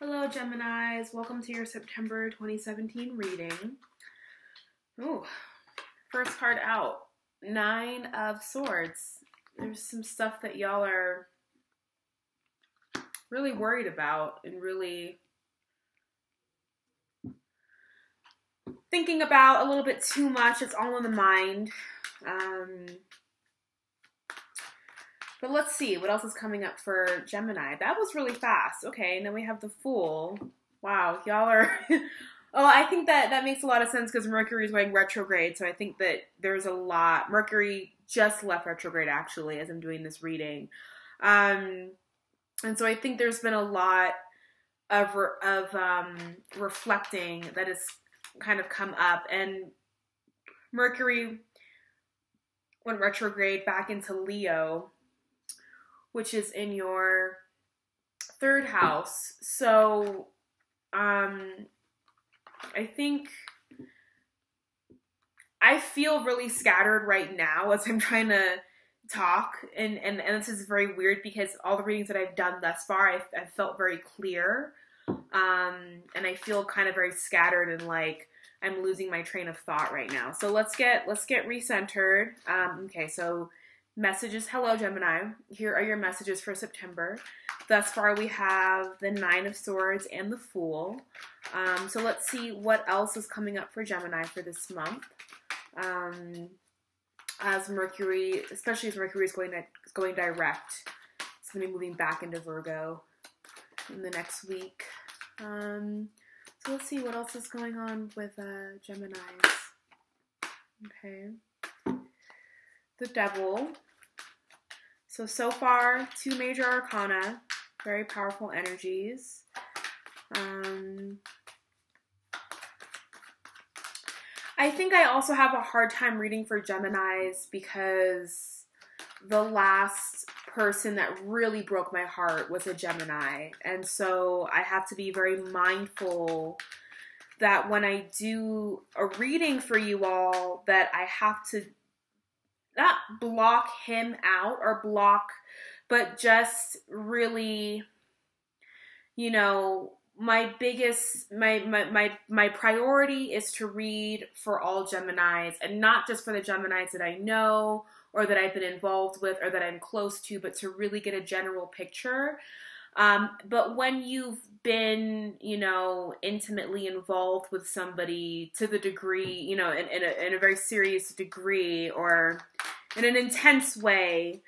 Hello, Geminis. Welcome to your September 2017 reading. Oh, first card out. Nine of Swords. There's some stuff that y'all are really worried about and really thinking about a little bit too much. It's all in the mind. But let's see what else is coming up for Gemini. That was really fast. Okay, and then we have the Fool. Wow, y'all are... Oh, I think that makes a lot of sense because Mercury is going retrograde, so I think that there's a lot. Mercury just left retrograde, actually, as I'm doing this reading. And so I think there's been a lot of reflecting that has kind of come up. And Mercury went retrograde back into Leo, which is in your third house. So, I think I feel really scattered right now as I'm trying to talk. And this is very weird because all the readings that I've done thus far, I've felt very clear. And I feel kind of very scattered and like I'm losing my train of thought right now. So let's get recentered. Okay, so messages. Hello, Gemini. Here are your messages for September. Thus far, we have the Nine of Swords and the Fool. So let's see what else is coming up for Gemini for this month. As Mercury, especially as Mercury is going direct, it's going to be moving back into Virgo in the next week. So let's see what else is going on with Geminis. Okay. The Devil. So far, two major arcana, very powerful energies. I think I also have a hard time reading for Geminis because the last person that really broke my heart was a Gemini. And so I have to be very mindful that when I do a reading for you all, that I have to not block him out or block, but just really, you know, my priority is to read for all Geminis, and not just for the Geminis that I know or that I've been involved with or that I'm close to, but to really get a general picture. But when you've been, you know, intimately involved with somebody to the degree, you know, in a very serious degree or in an intense way,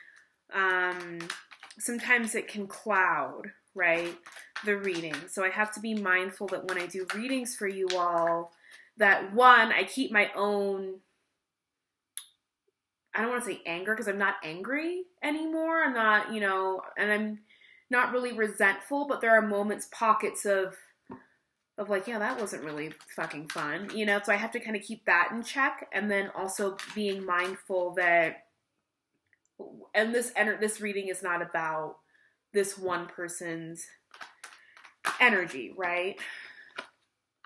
sometimes it can cloud, right, the reading. So I have to be mindful that when I do readings for you all, that one, I keep my own, I don't want to say anger because I'm not angry anymore. I'm not, you know, and I'm not really resentful, but there are moments, pockets of like, yeah, that wasn't really fucking fun, you know? So I have to kind of keep that in check, and then also being mindful that, and this reading is not about this one person's energy, right?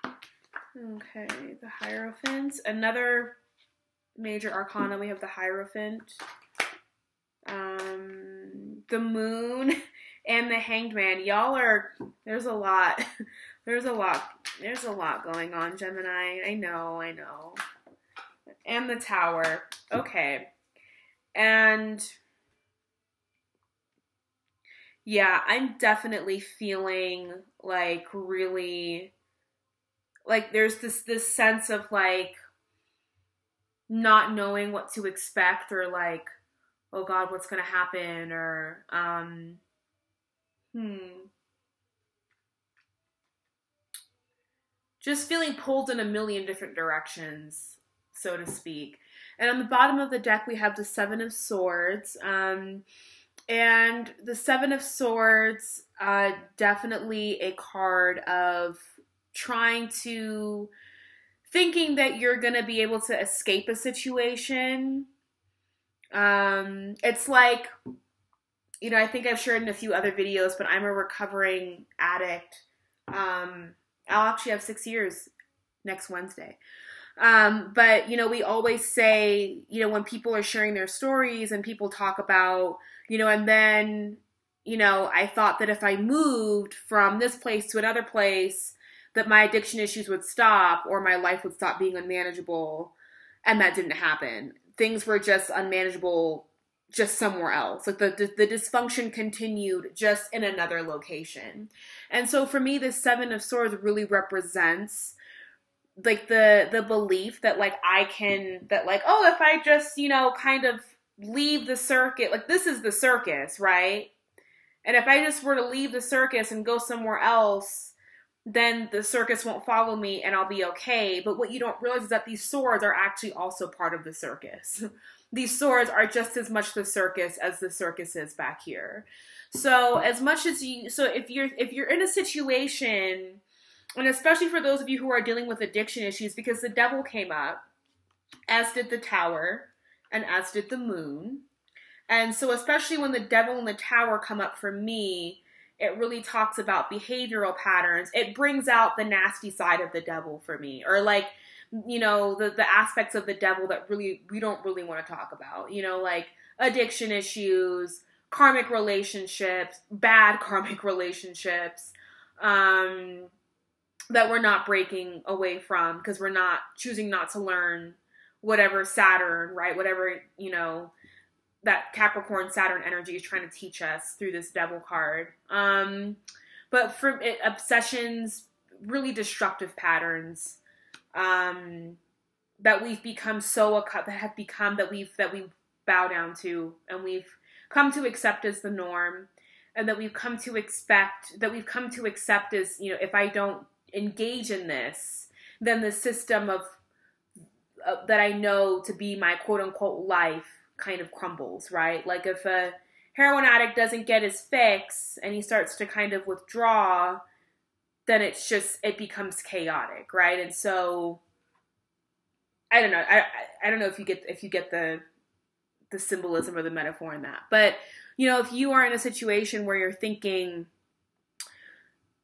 Okay, the Hierophant. Another major arcana, we have the Hierophant. The Moon and the Hanged Man. Y'all are, there's a lot going on, Gemini. I know. And the Tower. Okay. And yeah, I'm definitely feeling like really, like there's this sense of like not knowing what to expect, or like, oh God, what's going to happen? Or, just feeling pulled in a million different directions, so to speak. And on the bottom of the deck, we have the Seven of Swords. And the Seven of Swords, definitely a card of thinking that you're going to be able to escape a situation. It's like, you know, I think I've shared in a few other videos, but I'm a recovering addict. I'll actually have 6 years next Wednesday. But, you know, we always say, you know, when people are sharing their stories and people talk about, you know, and then you know, I thought that if I moved from this place to another place, that my addiction issues would stop or my life would stop being unmanageable. And that didn't happen. Things were just unmanageable just somewhere else. Like the dysfunction continued just in another location. And so for me, the Seven of Swords really represents like the belief that like I can, that like, oh, if I just, you know, kind of leave the circuit, like this is the circus, right? And if I just were to leave the circus and go somewhere else, then the circus won't follow me and I'll be okay. But what you don't realize is that these swords are actually also part of the circus. These swords are just as much the circus as the circus is back here. So as much as you, so if you're in a situation, and especially for those of you who are dealing with addiction issues, because the devil came up, as did the tower, and as did the moon. And so especially when the devil and the tower come up for me, it really talks about behavioral patterns. It brings out the nasty side of the devil for me. Or like, you know, the aspects of the devil that really we don't really want to talk about. You know, like addiction issues, karmic relationships, bad karmic relationships, that we're not breaking away from because we're not choosing not to learn whatever Saturn, right? Whatever, you know, that Capricorn Saturn energy is trying to teach us through this devil card. But for it, obsessions, really destructive patterns, that we've become that we bow down to, and we've come to accept as the norm, and that we've come to accept as, you know, if I don't engage in this, then the system of that I know to be my quote unquote life kind of crumbles, right? Like if a heroin addict doesn't get his fix and he starts to kind of withdraw, then it becomes chaotic, right? And so I don't know. I don't know if you get the symbolism or the metaphor in that. But, you know, if you are in a situation where you're thinking,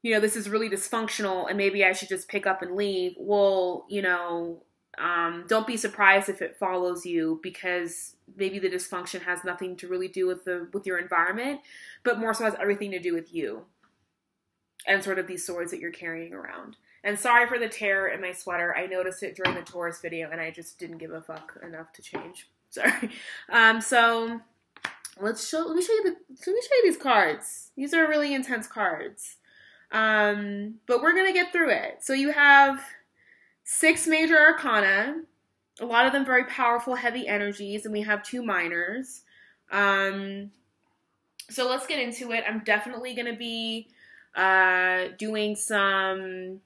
you know, this is really dysfunctional and maybe I should just pick up and leave, well, you know, don't be surprised if it follows you, because maybe the dysfunction has nothing to really do with your environment, but more so has everything to do with you and sort of these swords that you're carrying around. And sorry for the tear in my sweater. I noticed it during the Taurus video and I just didn't give a fuck enough to change. Sorry. So let me show you these cards. These are really intense cards. But we're gonna get through it. So you have 6 major arcana, a lot of them very powerful, heavy energies, and we have 2 minors. So let's get into it. I'm definitely going to be doing some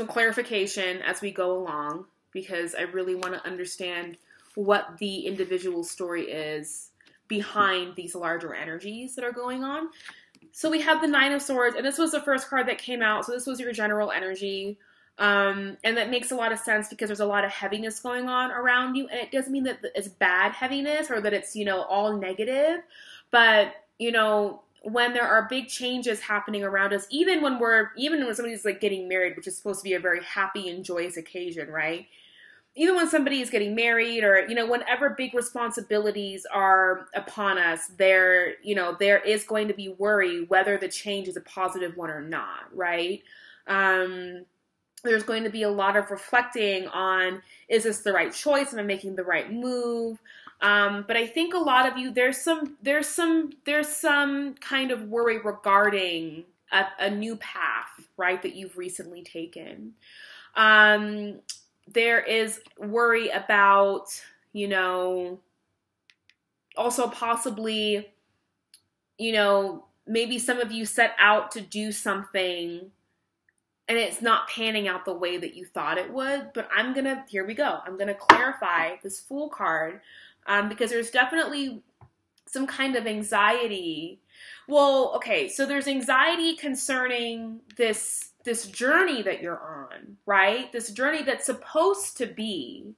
clarification as we go along, because I really want to understand what the individual story is behind these larger energies that are going on. So we have the 9 of Swords, and this was the first card that came out, so this was your general energy. And that makes a lot of sense because there's a lot of heaviness going on around you, and it doesn't mean that it's bad heaviness or that it's, you know, all negative, but, you know, when there are big changes happening around us, even when somebody's like getting married, which is supposed to be a very happy and joyous occasion, right? Even when somebody is getting married, or, you know, whenever big responsibilities are upon us, there is going to be worry whether the change is a positive one or not, right? There's going to be a lot of reflecting on, is this the right choice? Am I making the right move? But I think a lot of you, there's some kind of worry regarding a new path, right, that you've recently taken. There is worry about, you know, also possibly, you know, maybe some of you set out to do something and it's not panning out the way that you thought it would. But here we go. I'm going to clarify this Fool card, because there's definitely some kind of anxiety. Well, okay, so there's anxiety concerning this journey that you're on, right? This journey that's supposed to be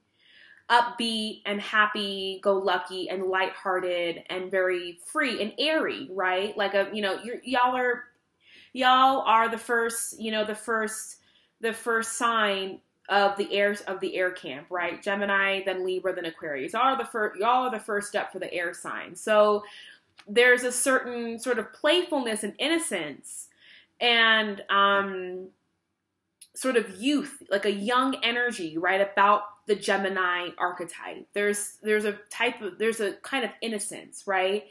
upbeat and happy-go-lucky and lighthearted and very free and airy, right? Like y'all are the first, you know, the first sign of the air camp, right? Gemini, then Libra, then Aquarius. Y'all are the first step for the air sign. So there's a certain sort of playfulness and innocence and sort of youth, like a young energy, right, about the Gemini archetype. There's a kind of innocence, right,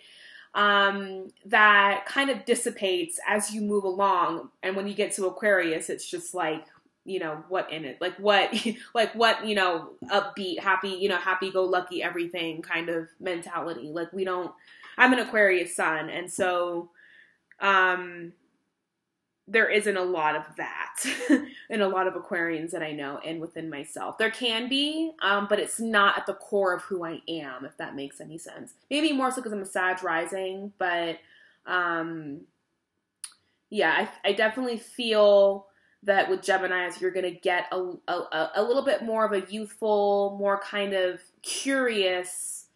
that kind of dissipates as you move along. And when you get to Aquarius, it's just like, you know, what in it, like what, you know, upbeat, happy, you know, happy-go-lucky everything kind of mentality. Like I'm an Aquarius sun, and so there isn't a lot of that in a lot of Aquarians that I know and within myself. There can be, but it's not at the core of who I am, if that makes any sense. Maybe more so because I'm a Sag rising, but yeah, I definitely feel that with Geminis, you're going to get a little bit more of a youthful, more kind of curious,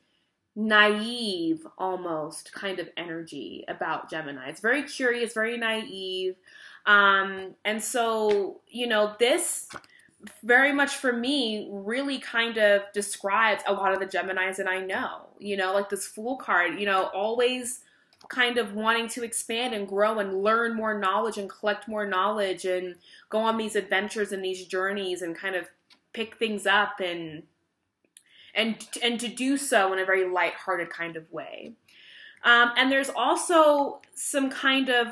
naive almost kind of energy about Gemini. It's very curious, very naive. And so, you know, this very much for me really kind of describes a lot of the Geminis that I know, you know, like this Fool card, you know, always kind of wanting to expand and grow and learn more knowledge and collect more knowledge and go on these adventures and these journeys and kind of pick things up and to do so in a very lighthearted kind of way. And there's also some kind of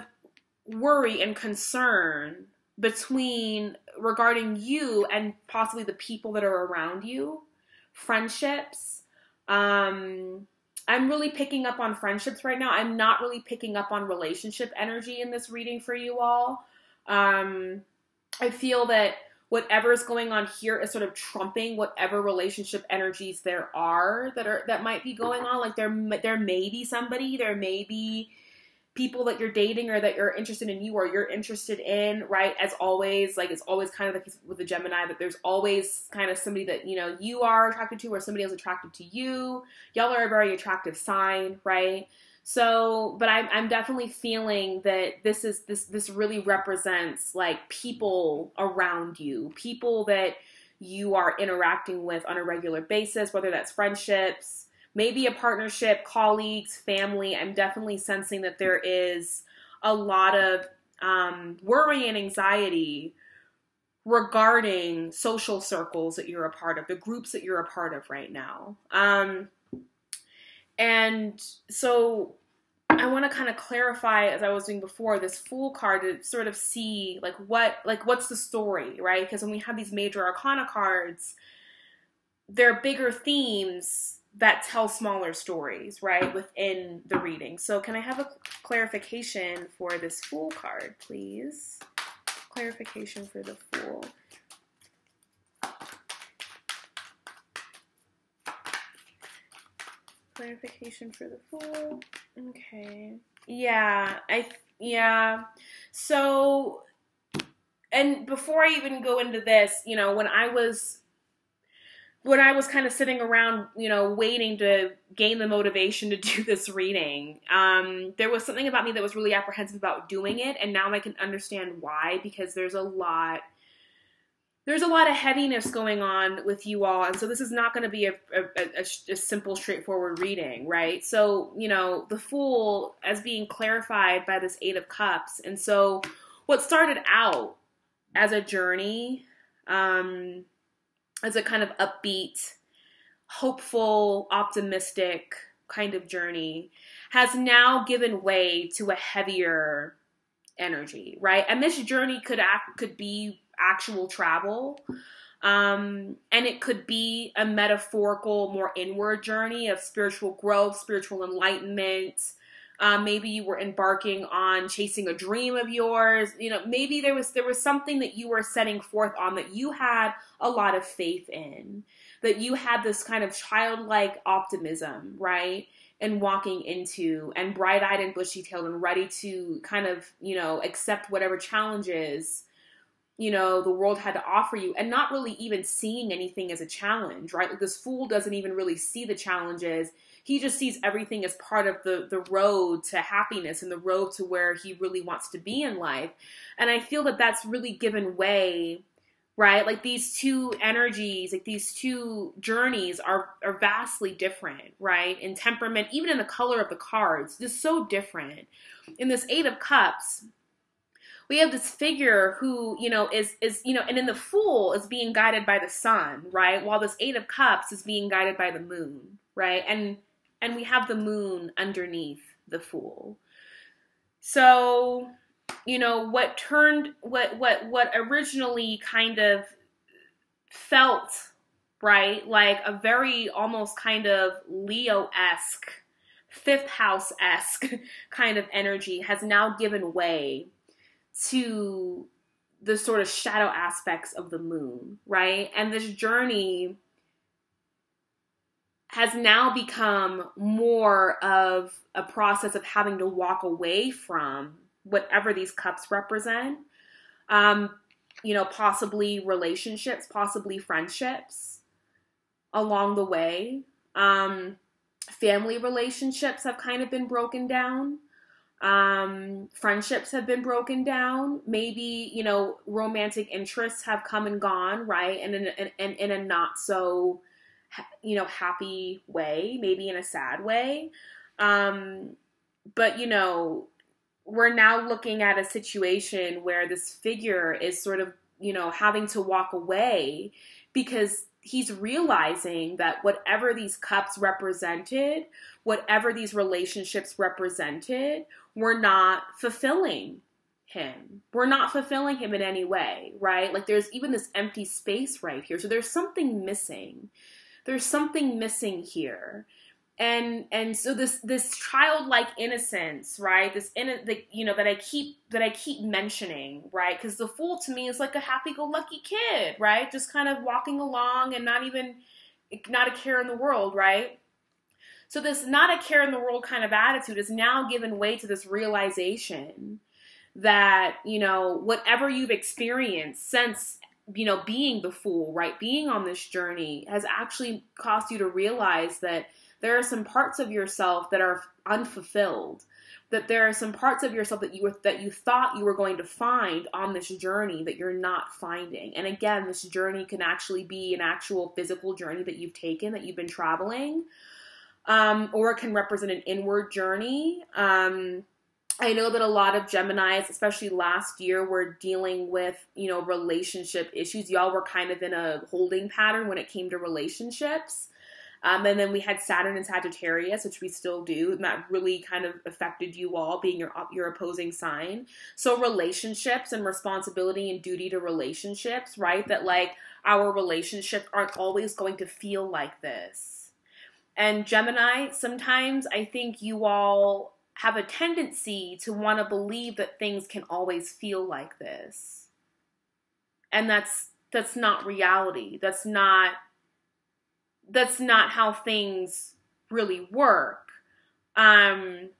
worry and concern regarding you and possibly the people that are around you, friendships. I'm really picking up on friendships right now. I'm not really picking up on relationship energy in this reading for you all. I feel that whatever's going on here is sort of trumping whatever relationship energies there are that might be going on. Like there may be somebody, there may be people that you're dating or that you're interested in you or you're interested in, right? As always, like it's always kind of the case with the Gemini that there's always kind of somebody that, you know, you are attracted to or somebody else attracted to you. Y'all are a very attractive sign, right? So, but I'm definitely feeling that this really represents like people around you, people that you are interacting with on a regular basis, whether that's friendships, maybe a partnership, colleagues, family. I'm definitely sensing that there is a lot of worry and anxiety regarding social circles that you're a part of, the groups that you're a part of right now. And so I want to kind of clarify, as I was doing before, this Fool card to sort of see what's the story, right? Because when we have these major arcana cards, they're bigger themes that tell smaller stories, right, within the reading. So can I have a clarification for this Fool card, please? Clarification for the Fool. Clarification for the Fool. Okay. Yeah. So, and before I even go into this, you know, when I was kind of sitting around, you know, waiting to gain the motivation to do this reading, there was something about me that was really apprehensive about doing it. And now I can understand why, because there's a lot of heaviness going on with you all. And so this is not going to be a simple, straightforward reading, right? So, you know, the Fool as being clarified by this Eight of Cups. And so what started out as a journey, as a kind of upbeat, hopeful, optimistic kind of journey, has now given way to a heavier energy, right? And this journey could be actual travel, and it could be a metaphorical, more inward journey of spiritual growth, spiritual enlightenment. Maybe you were embarking on chasing a dream of yours. You know, maybe there was something that you were setting forth on that you had a lot of faith in, that you had this kind of childlike optimism, right? And walking into, and bright-eyed and bushy-tailed and ready to kind of, you know, accept whatever challenges, you know, the world had to offer you, and not really even seeing anything as a challenge, right? Like this Fool doesn't even really see the challenges. He just sees everything as part of the road to happiness and the road to where he really wants to be in life. And I feel that that's really given way right? Like these two energies, like these two journeys are vastly different, right? In temperament, even in the color of the cards, just so different. In this Eight of Cups, we have this figure who, you know, is, you know, and in the Fool is being guided by the sun, right? While this Eight of Cups is being guided by the moon, right? And we have the moon underneath the Fool. So, you know, what originally kind of felt, right, like a very almost kind of Leo-esque, fifth house-esque kind of energy has now given way to the sort of shadow aspects of the moon, right? And this journey has now become more of a process of having to walk away from whatever these cups represent. You know, possibly relationships, possibly friendships along the way. Family relationships have kind of been broken down. Friendships have been broken down. Maybe, you know, romantic interests have come and gone, right? And in a not so, you know, happy way, maybe in a sad way. But, you know, we're now looking at a situation where this figure is sort of, you know, having to walk away because he's realizing that whatever these cups represented, whatever these relationships represented, were not fulfilling him. We're not fulfilling him in any way, right? Like there's even this empty space right here. So there's something missing. There's something missing here. And so this childlike innocence, right? You know, that I keep mentioning, right? Because the Fool to me is like a happy-go-lucky kid, right? Just kind of walking along and not a care in the world, right? So this not a care in the world kind of attitude has now given way to this realization that, you know, whatever you've experienced since, you know, being the Fool, right? Being on this journey has actually caused you to realize that there are some parts of yourself that are unfulfilled, that there are some parts of yourself that you thought you were going to find on this journey that you're not finding. And again, this journey can actually be an actual physical journey that you've taken, that you've been traveling, or it can represent an inward journey. I know that a lot of Geminis, especially last year, were dealing with, you know, relationship issues. Y'all were kind of in a holding pattern when it came to relationships. And then we had Saturn and Sagittarius, which we still do, and that really kind of affected you all, being your opposing sign. So relationships and responsibility and duty to relationships, right? That like our relationships aren't always going to feel like this. And Gemini, sometimes I think you all have a tendency to want to believe that things can always feel like this. And that's not reality. That's not how things really work. And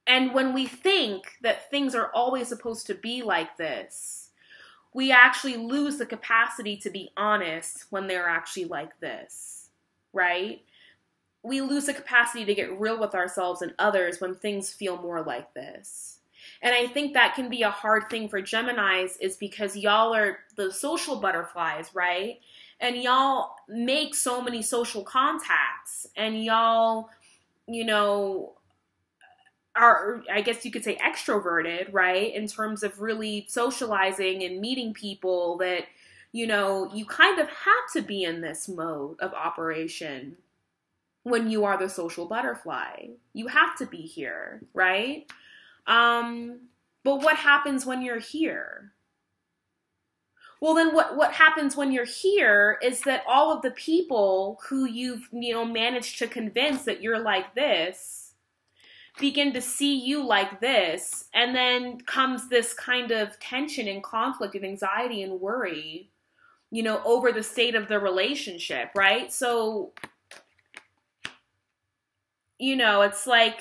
when we think that things are always supposed to be like this, we actually lose the capacity to be honest when they're actually like this, right? We lose the capacity to get real with ourselves and others when things feel more like this. And I think that can be a hard thing for Geminis, is because y'all are the social butterflies, right? And y'all make so many social contacts, and y'all, you know, are, I guess you could say, extroverted, right? In terms of really socializing and meeting people, that, you know, you kind of have to be in this mode of operation when you are the social butterfly. You have to be here, right? But what happens when you're here? Well, then what happens when you're here is that all of the people who you've, you know, managed to convince that you're like this begin to see you like this, and then comes this kind of tension and conflict and anxiety and worry, you know, over the state of the relationship, right? So, you know, it's like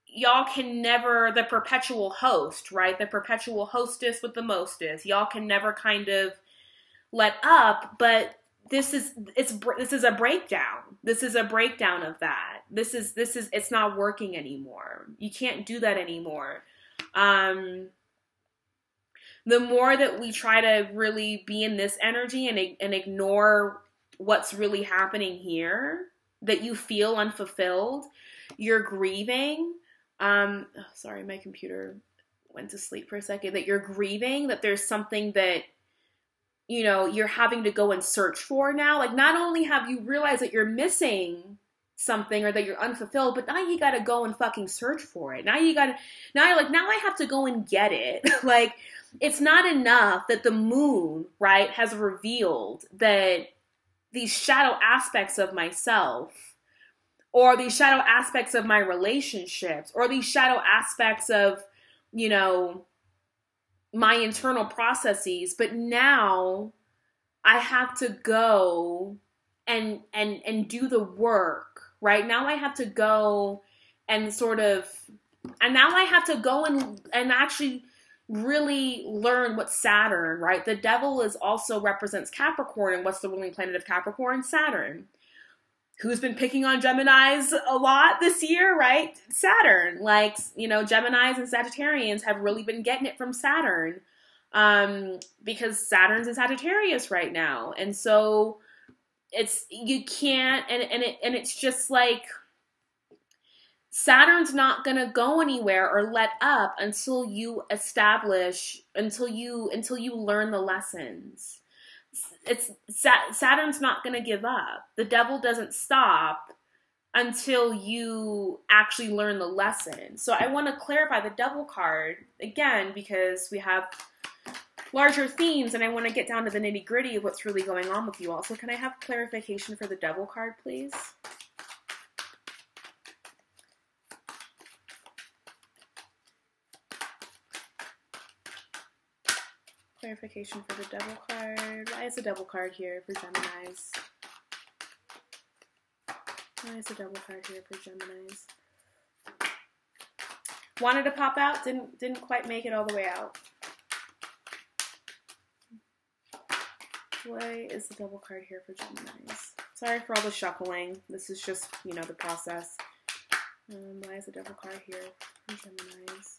y'all can never, the perpetual host, right? The perpetual hostess with the mostest. Y'all can never kind of let up, but this is a breakdown. This is a breakdown of that. It's not working anymore. You can't do that anymore. The more that we try to really be in this energy and ignore what's really happening here, that you feel unfulfilled, you're grieving. Sorry, my computer went to sleep for a second. That you're grieving, that there's something that, you know, you're having to go and search for now. Like, not only have you realized that you're missing something or that you're unfulfilled, but now you gotta go and fucking search for it. Now you're like, now I have to go and get it. Like, it's not enough that the moon, right, has revealed that these shadow aspects of myself, or these shadow aspects of my relationships, or these shadow aspects of, you know, my internal processes, but now I have to go and do the work, right? Now I have to go and now I have to go and actually really learn what Saturn, right? The devil also represents Capricorn, and what's the ruling planet of Capricorn? Saturn. Who's been picking on Geminis a lot this year, right? Saturn. Like, you know, Geminis and Sagittarians have really been getting it from Saturn, because Saturn's in Sagittarius right now. And so you can't, and it's just like, Saturn's not going to go anywhere or let up until you learn the lessons. Saturn's not going to give up. The devil doesn't stop until you actually learn the lesson. So I want to clarify the devil card again, because we have larger themes and I want to get down to the nitty gritty of what's really going on with you all. So can I have clarification for the devil card, please? Clarification for the devil card. Why is the devil card here for Geminis? Why is the devil card here for Geminis? Wanted to pop out, didn't quite make it all the way out. Why is the devil card here for Geminis? Sorry for all the shuffling. This is just, you know, the process. Why is the devil card here for Geminis?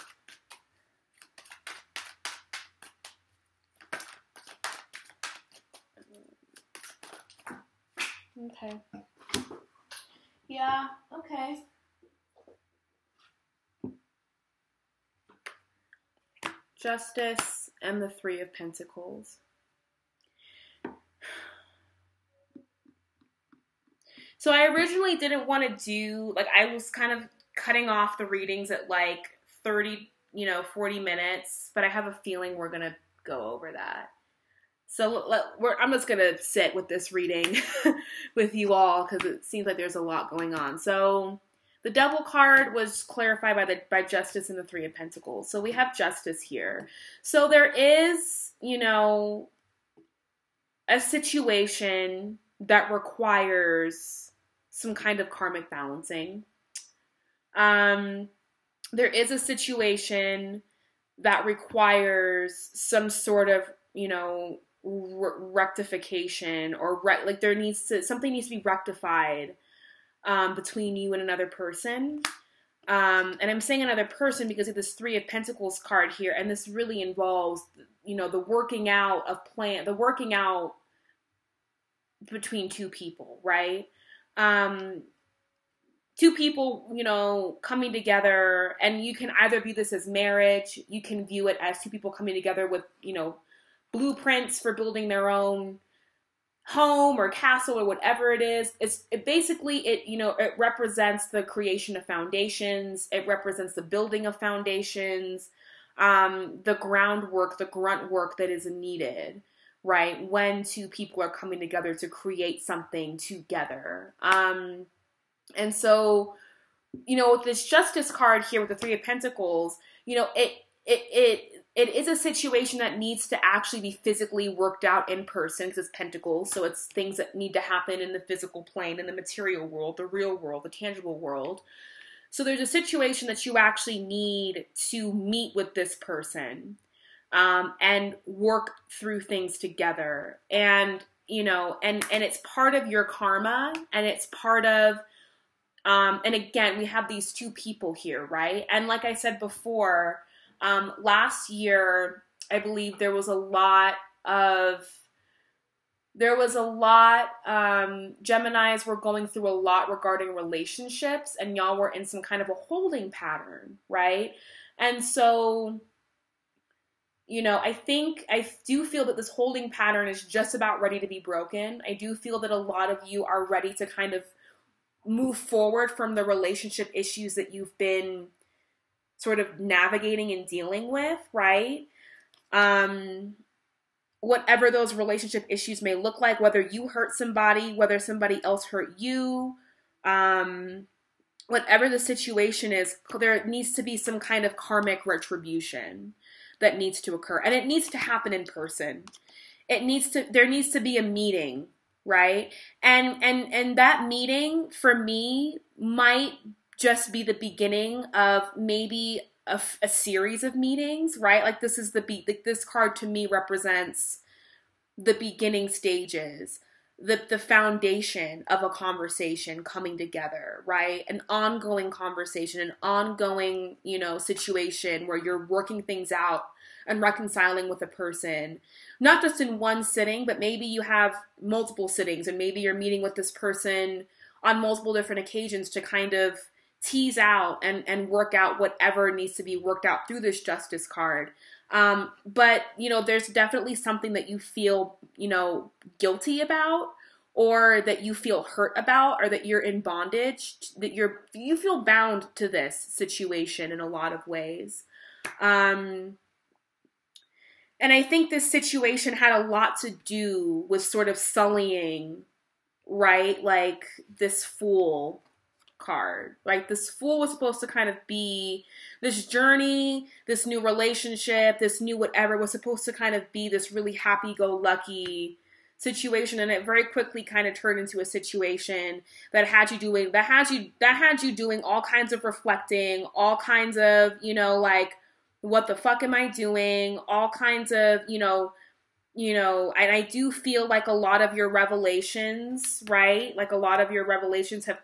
Okay. Yeah, okay. Justice and the Three of Pentacles. So I originally didn't want to do, like, I was kind of cutting off the readings at like 30, 40 minutes, but I have a feeling we're going to go over that. So I'm just going to sit with this reading with you all because it seems like there's a lot going on. So the Devil card was clarified by Justice and the Three of Pentacles. So we have Justice here. So there is, a situation that requires some kind of karmic balancing. There is a situation that requires some sort of, rectification, or something needs to be rectified between you and another person. And I'm saying another person because of this Three of Pentacles card here, and this really involves, the working out between two people, right? Two people, coming together, and you can either view this as marriage, you can view it as two people coming together with, blueprints for building their own home or castle or whatever it is. It represents the creation of foundations. It represents the building of foundations, the groundwork, the grunt work that is needed, right? When two people are coming together to create something together. And so, with this Justice card here with the Three of Pentacles, it is a situation that needs to actually be physically worked out in person because it's Pentacles. So it's things that need to happen in the physical plane, in the material world, the real world, the tangible world. So there's a situation that you actually need to meet with this person and work through things together. And, and it's part of your karma, and it's part of, and again, we have these two people here, right? And like I said before, Last year, I believe there was a lot, Geminis were going through a lot regarding relationships, and y'all were in some kind of a holding pattern, right? And so, you know, I do feel that this holding pattern is just about ready to be broken. I do feel that a lot of you are ready to kind of move forward from the relationship issues that you've been sort of navigating and dealing with, right? Whatever those relationship issues may look like, whether you hurt somebody, whether somebody else hurt you, whatever the situation is, there needs to be some kind of karmic retribution that needs to occur. And it needs to happen in person. There needs to be a meeting, right? And that meeting for me might just be the beginning of maybe a series of meetings, right? Like this card to me represents the beginning stages, the foundation of a conversation coming together, right? An ongoing conversation, an ongoing, you know, situation where you're working things out and reconciling with a person, not just in one sitting, but maybe you have multiple sittings, and maybe you're meeting with this person on multiple different occasions to kind of tease out and work out whatever needs to be worked out through this Justice card. But, you know, there's definitely something that you feel, you know, guilty about, or that you feel hurt about, or that you're in bondage, that you feel bound to this situation in a lot of ways. And I think this situation had a lot to do with sort of sullying, right? Like this Fool card. Like this Fool was supposed to kind of be this journey, this new relationship, this new whatever was supposed to kind of be this really happy-go-lucky situation, and it very quickly kind of turned into a situation that had you doing all kinds of reflecting, all kinds of, you know, like, what the fuck am I doing? All kinds of, you know, and I do feel like a lot of your revelations, right? Like a lot of your revelations have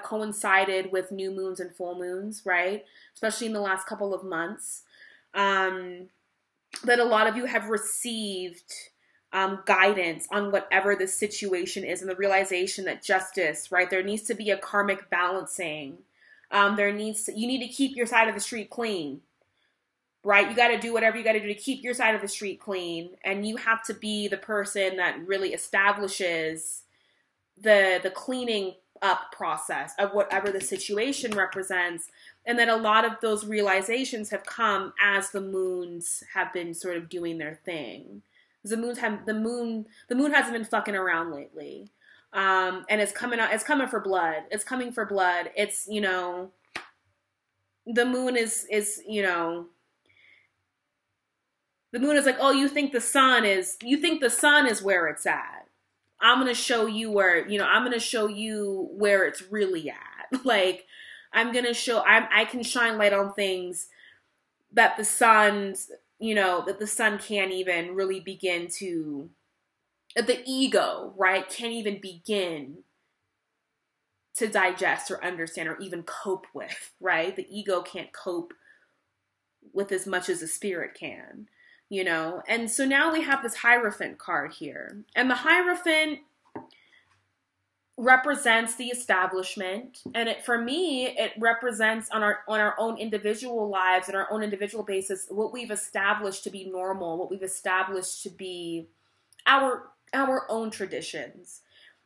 coincided with new moons and full moons, right? Especially in the last couple of months. That a lot of you have received guidance on whatever the situation is, and the realization that justice, right? There needs to be a karmic balancing. You need to keep your side of the street clean, right? You got to do whatever you got to do to keep your side of the street clean. And you have to be the person that really establishes the cleaning up process of whatever the situation represents. And that a lot of those realizations have come as the moons have been sort of doing their thing. The moon hasn't been fucking around lately. And it's coming for blood. It's coming for blood. It's, you know, the moon is, you know, the moon is like, oh, you think the sun is where it's at. I'm going to show you where it's really at. Like, I can shine light on things that the sun can't even really begin to, that the ego, right, can't even begin to digest or understand or even cope with, right? The ego can't cope with as much as the spirit can. You know, and so now we have this Hierophant card here. And the Hierophant represents the establishment. And for me, it represents on our own individual lives and our own individual basis, what we've established to be normal, what we've established to be our own traditions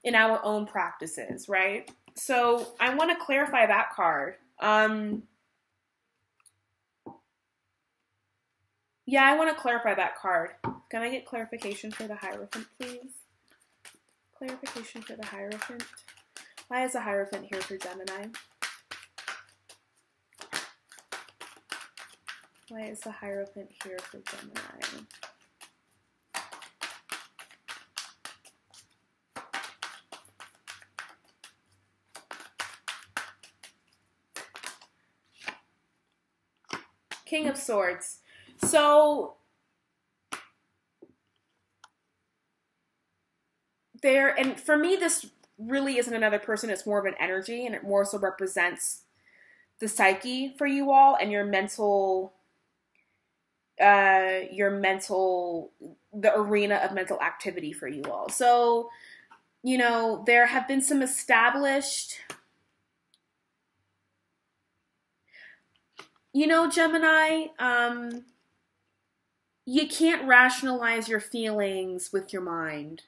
and our own practices, right? So I want to clarify that card. Yeah, I want to clarify that card. Can I get clarification for the Hierophant, please? Clarification for the Hierophant. Why is the Hierophant here for Gemini? Why is the Hierophant here for Gemini? King of Swords. So and for me, this really isn't another person. It's more of an energy, and it more so represents the psyche for you all and your mental the arena of mental activity for you all. So, you know, there have been some established, you know, Gemini, you can't rationalize your feelings with your mind.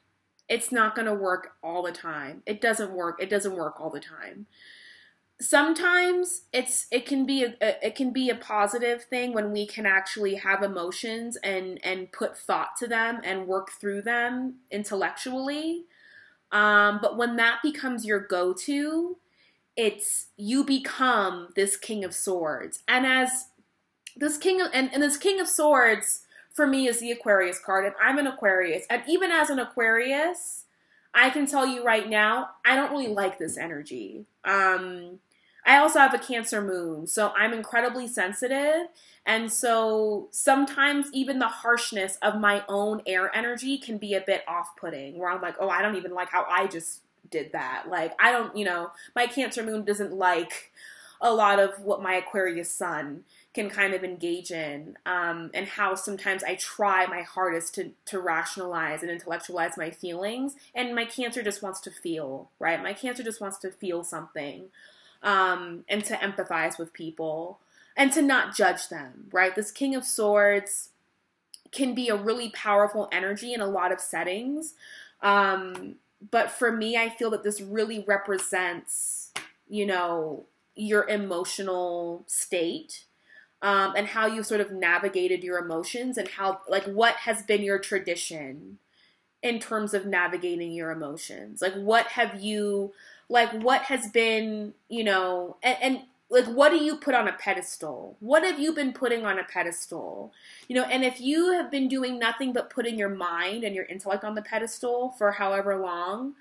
It's not going to work all the time. It doesn't work. It doesn't work all the time. Sometimes it can be a positive thing when we can actually have emotions and put thought to them and work through them intellectually. But when that becomes your go-to, you become this King of Swords. And as this this King of Swords for me is the Aquarius card, and I'm an Aquarius. And even as an Aquarius, I can tell you right now, I don't really like this energy. I also have a Cancer moon, so I'm incredibly sensitive. And so sometimes even the harshness of my own air energy can be a bit off-putting, where I'm like, oh, I don't even like how I just did that. Like, I don't, you know, my Cancer moon doesn't like a lot of what my Aquarius sun can kind of engage in, and how sometimes I try my hardest to rationalize and intellectualize my feelings, and my Cancer just wants to feel, right? My Cancer just wants to feel something, and to empathize with people, and to not judge them, right? This King of Swords can be a really powerful energy in a lot of settings, but for me, I feel that this really represents, you know, your emotional state, and how you sort of navigated your emotions, and how, like, what has been your tradition in terms of navigating your emotions. Like, what has been, you know, and like, what do you put on a pedestal? What have you been putting on a pedestal? You know, and if you have been doing nothing but putting your mind and your intellect on the pedestal for however long,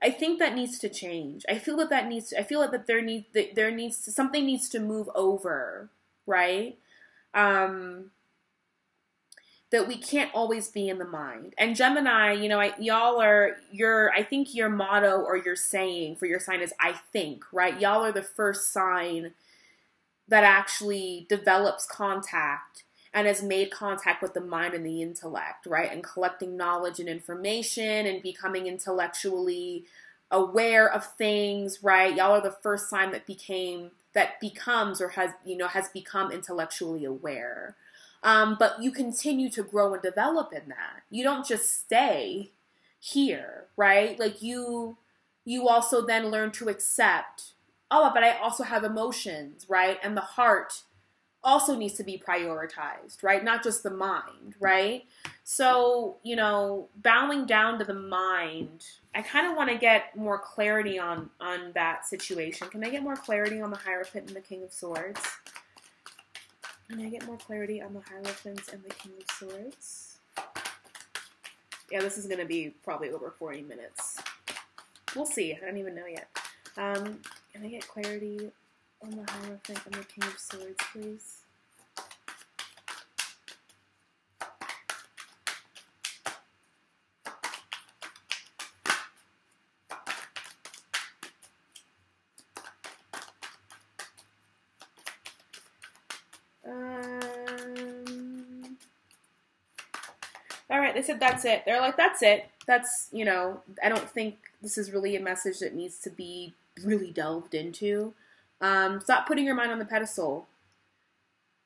I think that needs to change. I feel that something needs to move over, right? That we can't always be in the mind. And Gemini, you know, I think your motto or your saying for your sign is I think, right? Y'all are the first sign that actually develops contact and has made contact with the mind and the intellect, right? And collecting knowledge and information and becoming intellectually aware of things, right? Y'all are the first sign that becomes or has become intellectually aware. But you continue to grow and develop in that. You don't just stay here, right? Like you also then learn to accept, oh, but I also have emotions, right? And the heart also needs to be prioritized, right? Not just the mind, right? So, you know, bowing down to the mind, I kind of want to get more clarity on that situation. Can I get more clarity on the Hierophant and the King of Swords? Can I get more clarity on the Hierophants and the King of Swords? Yeah, this is going to be probably over 40 minutes. We'll see. I don't even know yet. Can I get clarity on the Hierophant and the King of Swords, please? All right, they said that's it. They're like, that's it. That's, you know, I don't think this is really a message that needs to be really delved into. Stop putting your mind on the pedestal.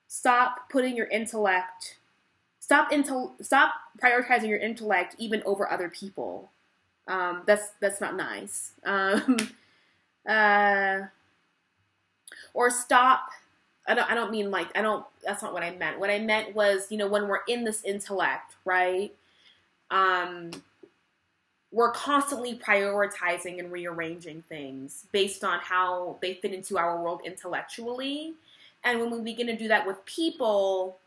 Stop putting your intellect. Stop prioritizing your intellect even over other people. That's not nice. Or stop. That's not what I meant. What I meant was, you know, when we're in this intellect, right? We're constantly prioritizing and rearranging things based on how they fit into our world intellectually. And when we begin to do that with people,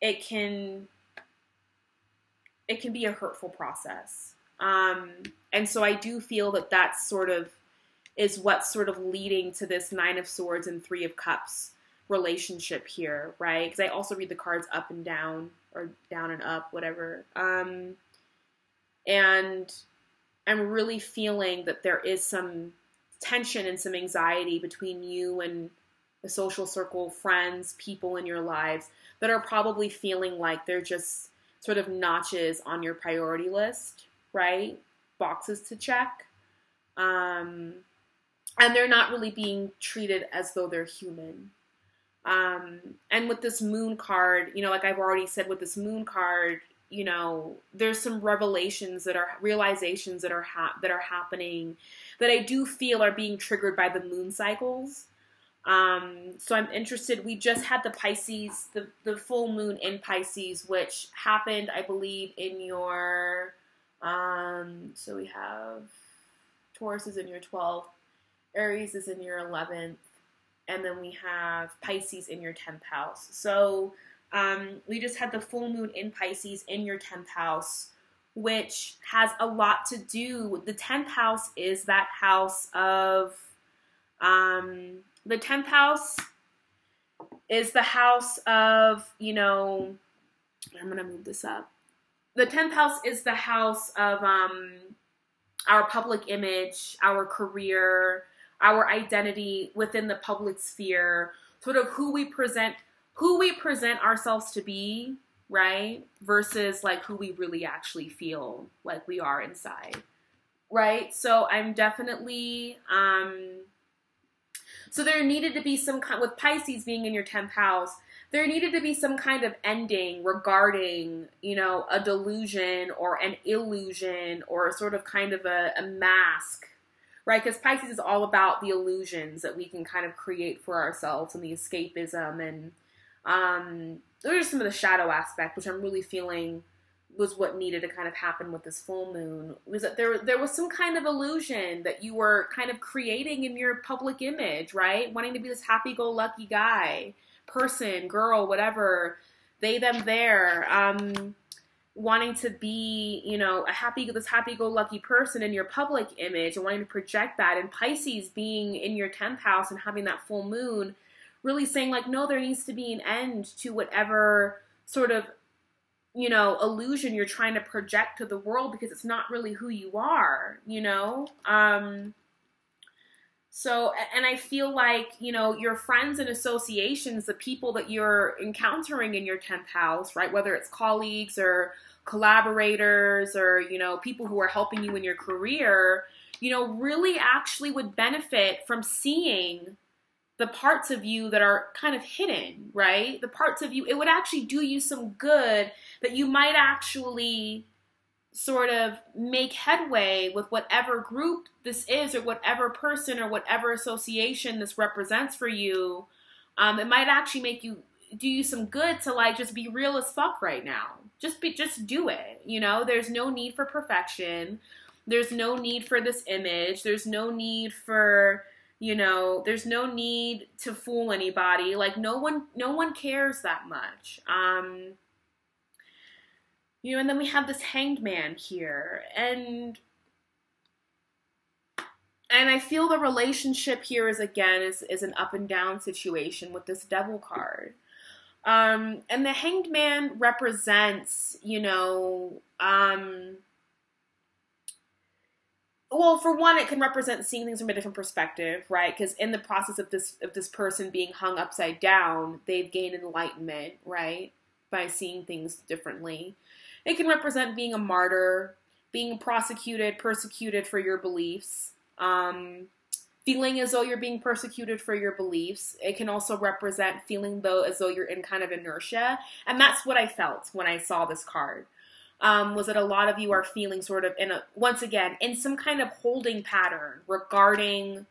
it can be a hurtful process. And so I do feel that that's sort of is what's sort of leading to this Nine of Swords and Three of Cups relationship here, right? Because I also read the cards up and down, or down and up, whatever. And I'm really feeling that there is some tension and some anxiety between you and a social circle, friends, people in your lives that are probably feeling like they're just sort of notches on your priority list, right? Boxes to check. And they're not really being treated as though they're human. And with this moon card, you know, like I've already said with this moon card, you know, there's some realizations that are happening that I do feel are being triggered by the moon cycles. So I'm interested. We just had the Pisces, the full moon in Pisces, which happened, I believe, in your, so we have Taurus is in your 12th, Aries is in your 11th, and then we have Pisces in your 10th house. So we just had the full moon in Pisces in your 10th house, which has a lot to do. The 10th house is that house of, the 10th house is the house of, you know, I'm going to move this up. The 10th house is the house of our public image, our career, our identity within the public sphere, sort of who we present ourselves to be, right? Versus like who we really actually feel like we are inside, right? So I'm definitely, so there needed to be some kind, with Pisces being in your 10th house, there needed to be some kind of ending regarding, you know, a delusion or an illusion or sort of kind of a mask, right? Because Pisces is all about the illusions that we can kind of create for ourselves and the escapism. And those are some of the shadow aspect, which I'm really feeling was what needed to kind of happen with this full moon, was that there was some kind of illusion that you were kind of creating in your public image, right? Wanting to be this happy-go-lucky guy, person, girl, whatever, they, them, there, wanting to be, you know, this happy-go-lucky person in your public image and wanting to project that. And Pisces being in your 10th house and having that full moon, really saying like, no, there needs to be an end to whatever sort of, you know, illusion you're trying to project to the world, because it's not really who you are, you know? So, and I feel like, you know, your friends and associations, the people that you're encountering in your 10th house, right? Whether it's colleagues or collaborators or, you know, people who are helping you in your career, you know, really actually would benefit from seeing the parts of you that are kind of hidden, right? The parts of you, it would actually do you some good that you might actually sort of make headway with whatever group this is or whatever person or whatever association this represents for you. It might actually do you some good to like just be real as fuck right now. Just do it, you know? There's no need for perfection. There's no need for this image. There's no need for, you know, there's no need to fool anybody. Like no one cares that much. You know, and then we have this Hanged Man here, and I feel the relationship here is an up and down situation with this Devil card. And the Hanged Man represents, you know, well, for one, it can represent seeing things from a different perspective, right? Because in the process of this person being hung upside down, they've gained enlightenment, right? By seeing things differently. It can represent being a martyr, being persecuted for your beliefs, feeling as though you're being persecuted for your beliefs. It can also represent feeling as though you're in kind of inertia. And that's what I felt when I saw this card. Was that a lot of you are feeling sort of once again, in some kind of holding pattern regarding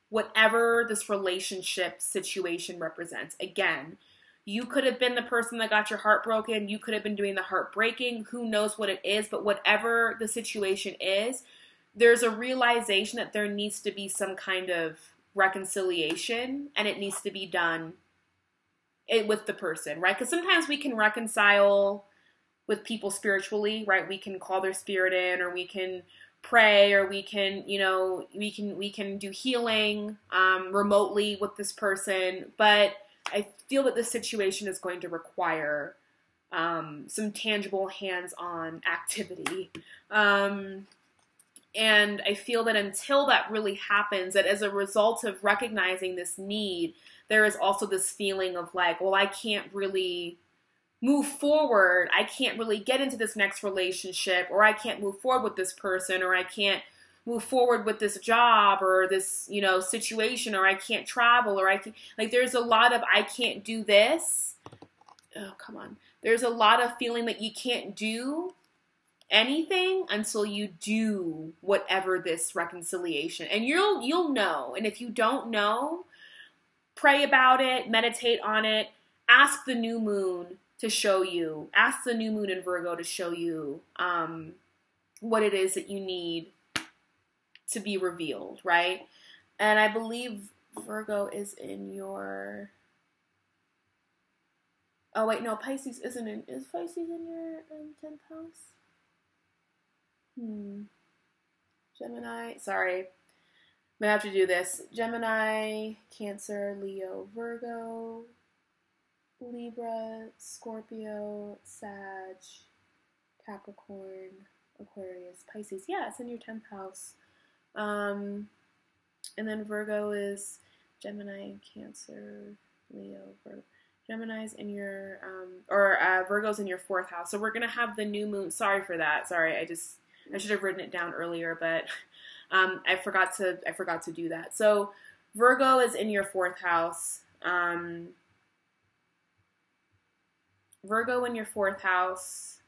whatever this relationship situation represents. Again, you could have been the person that got your heart broken. You could have been doing the heartbreaking. Who knows what it is? But whatever the situation is, there's a realization that there needs to be some kind of reconciliation, and it needs to be done with the person, right? Because sometimes we can reconcile with people spiritually, right? We can call their spirit in, or we can pray, or we can, you know, we can do healing remotely with this person. But I feel that this situation is going to require some tangible hands-on activity. And I feel that until that really happens, that as a result of recognizing this need, there is also this feeling of like, well, I can't really move forward. I can't really get into this next relationship, or I can't move forward with this person, or I can't move forward with this job or this, you know, situation, or I can't travel, or I can, like, there's a lot of, I can't do this. Oh, come on. There's a lot of feeling that you can't do anything until you do whatever this reconciliation, and you'll know. And if you don't know, pray about it, meditate on it, ask the new moon to show you, ask the new moon in Virgo to show you what it is that you need to be revealed, right? And I believe Virgo is in your, oh wait, no, Pisces isn't in, is Pisces in your 10th house? Gemini, sorry, I'm gonna have to do this. Gemini, Cancer, Leo, Virgo, Libra, Scorpio, Sag, Capricorn, Aquarius, Pisces. Yeah, it's in your 10th house. And then Virgo is Gemini, Cancer, Leo, Virgo. Gemini's in your, Virgo's in your 4th house. So we're gonna have the new moon. Sorry for that. Sorry, I should have written it down earlier, but I forgot to do that. So Virgo is in your 4th house. Virgo in your 4th house.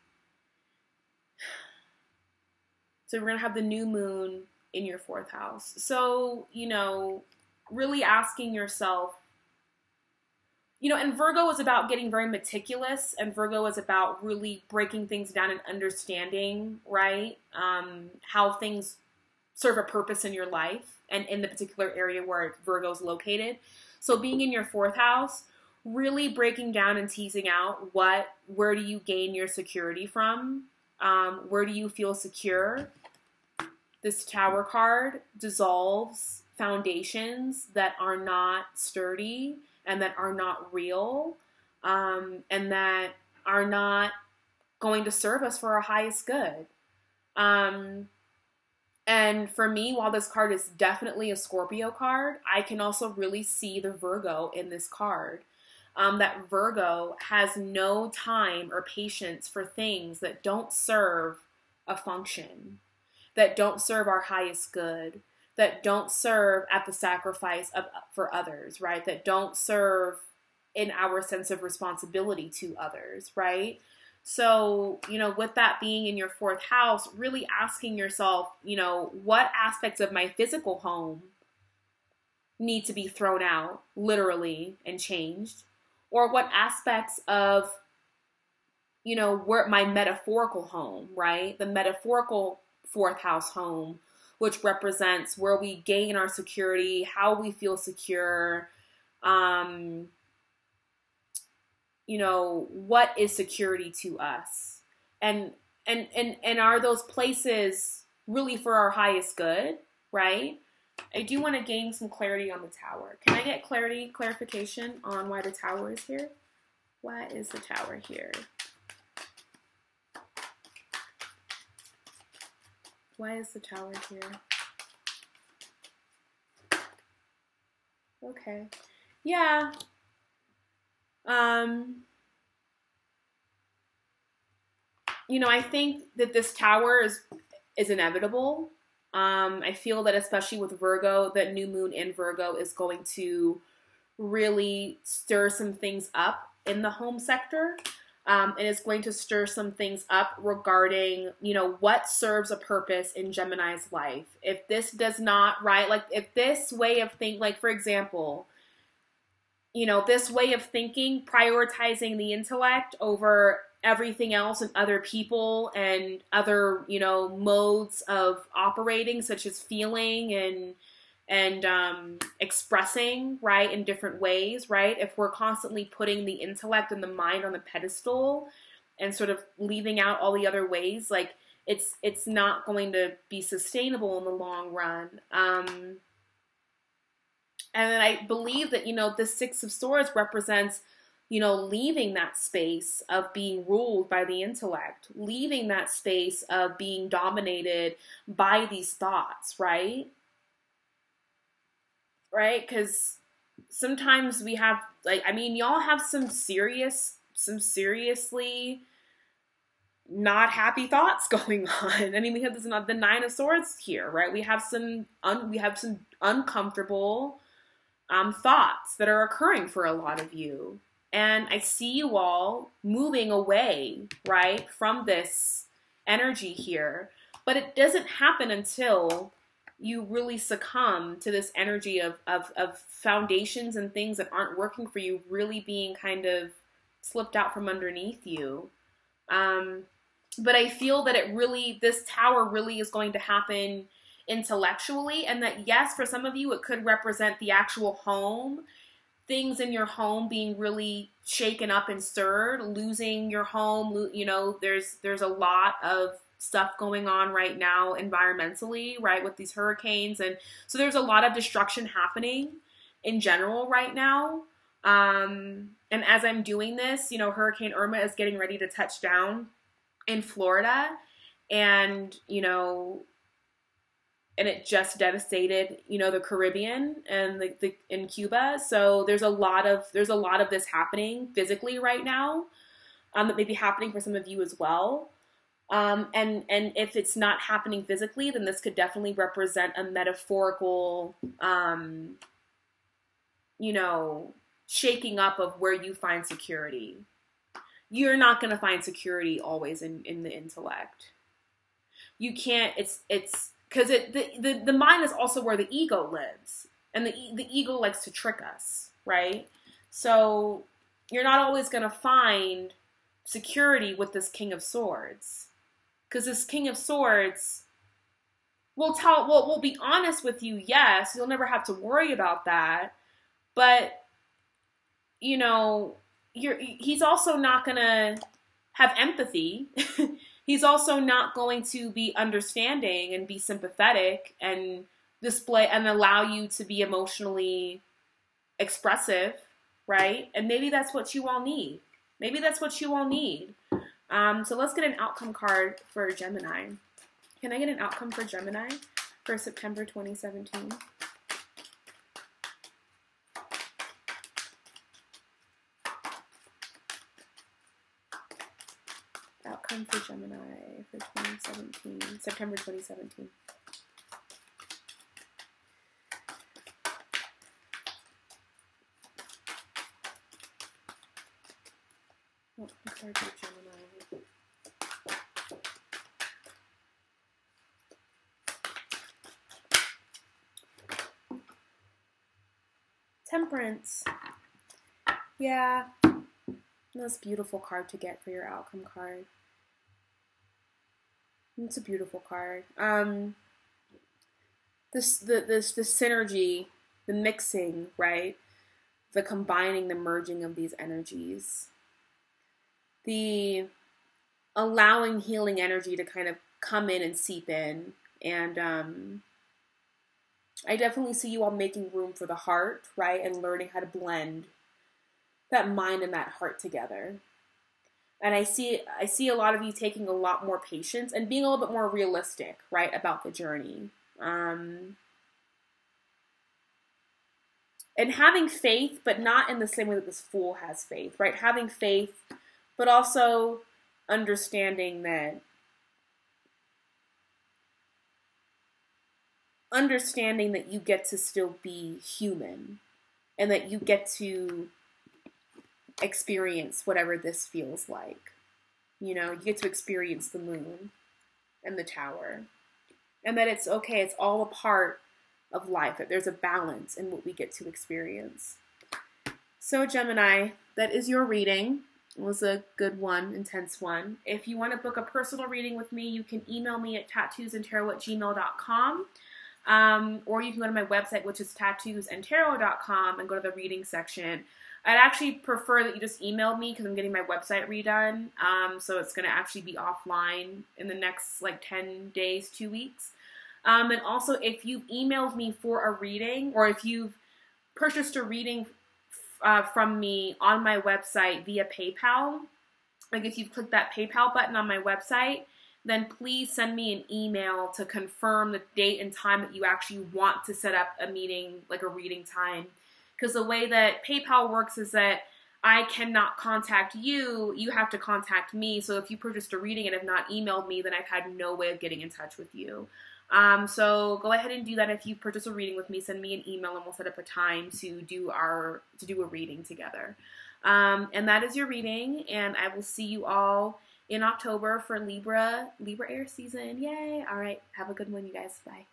So we're going to have the new moon in your 4th house. So, you know, really asking yourself, you know, and Virgo is about getting very meticulous, and Virgo is about really breaking things down and understanding, right? How things serve a purpose in your life and in the particular area where Virgo is located. So being in your 4th house, really breaking down and teasing out where do you gain your security from? Where do you feel secure? This Tower card dissolves foundations that are not sturdy and that are not real, and that are not going to serve us for our highest good. And for me, while this card is definitely a Scorpio card, I can also really see the Virgo in this card. That Virgo has no time or patience for things that don't serve a function, that don't serve our highest good, that don't serve at the sacrifice for others, right? That don't serve in our sense of responsibility to others, right? So, you know, with that being in your 4th house, really asking yourself, you know, what aspects of my physical home need to be thrown out, literally, and changed? Or what aspects of, you know, where my metaphorical home, right? The metaphorical 4th house home, which represents where we gain our security, how we feel secure, you know, what is security to us? And are those places really for our highest good, right? I do want to gain some clarity on the Tower. Can I get clarification on why the Tower is here? Why is the Tower here? Why is the Tower here? Okay. Yeah. You know, I think that this Tower is inevitable. I feel that especially with Virgo, that new moon in Virgo is going to really stir some things up in the home sector. And it's going to stir some things up regarding, you know, what serves a purpose in Gemini's life. If this does not, right, like if this way of thinking, like for example, you know, this way of thinking, prioritizing the intellect over everything else and other people and other, you know, modes of operating, such as feeling and expressing, right, in different ways, right? If we're constantly putting the intellect and the mind on the pedestal and sort of leaving out all the other ways, like it's not going to be sustainable in the long run. And then I believe that, you know, the 6 of Swords represents you know, leaving that space of being ruled by the intellect, leaving that space of being dominated by these thoughts, right? Right? Because sometimes we have, like, I mean, y'all have some seriously not happy thoughts going on. I mean, we have the Nine of Swords here, right? We have some uncomfortable thoughts that are occurring for a lot of you. And I see you all moving away, right, from this energy here. But it doesn't happen until you really succumb to this energy of foundations and things that aren't working for you really being kind of slipped out from underneath you. But I feel that this tower really is going to happen intellectually, and that, yes, for some of you, it could represent the actual home, things in your home being really shaken up and stirred, losing your home. You know, there's a lot of stuff going on right now environmentally, right, with these hurricanes. And so there's a lot of destruction happening in general right now. And as I'm doing this, you know, Hurricane Irma is getting ready to touch down in Florida, and, you know, and it just devastated, you know, the Caribbean and in Cuba. So there's a lot of this happening physically right now, that may be happening for some of you as well. And if it's not happening physically, then this could definitely represent a metaphorical, you know, shaking up of where you find security. You're not going to find security always in the intellect. You can't, it's because the mind is also where the ego lives, and the ego likes to trick us, right? So you're not always going to find security with this King of Swords, because this King of Swords we'll be honest with you. Yes, you'll never have to worry about that, but you know, he's also not going to have empathy. He's also not going to be understanding and be sympathetic and display and allow you to be emotionally expressive, right? And maybe that's what you all need. Maybe that's what you all need. So let's get an outcome card for Gemini. Can I get an outcome for Gemini for September 2017? Outcome for Gemini for 2017, September 2017. Oh, I'm sorry for Gemini. Temperance. Yeah. That's a beautiful card to get for your outcome card. It's a beautiful card. This synergy, the mixing, right? The combining, the merging of these energies. The allowing healing energy to kind of come in and seep in. And I definitely see you all making room for the heart, right? And learning how to blend that mind and that heart together. And I see a lot of you taking a lot more patience and being a little bit more realistic, right, about the journey. And having faith, but not in the same way that this fool has faith, right? Having faith, but also understanding that you get to still be human, and that you get to experience whatever this feels like. You know, you get to experience the moon and the tower, and that it's okay. It's all a part of life, that there's a balance in what we get to experience. So Gemini, that is your reading. It was a good one, intense one. If you want to book a personal reading with me, you can email me at tattoosandtarot@gmail.com. Or you can go to my website, which is tattoosandtarot.com, and go to the reading section. I'd actually prefer that you just email me because I'm getting my website redone. So it's going to actually be offline in the next like 10 days, 2 weeks. And also, if you've emailed me for a reading, or if you've purchased a reading from me on my website via PayPal, like if you've clicked that PayPal button on my website, then please send me an email to confirm the date and time that you actually want to set up a meeting, like a reading time. Because the way that PayPal works is that I cannot contact you, you have to contact me. So if you purchased a reading and have not emailed me, then I've had no way of getting in touch with you. So go ahead and do that. If you purchase a reading with me, send me an email and we'll set up a time to do a reading together. And that is your reading, and I will see you all in October for Libra air season. Yay! All right, have a good one, you guys. Bye.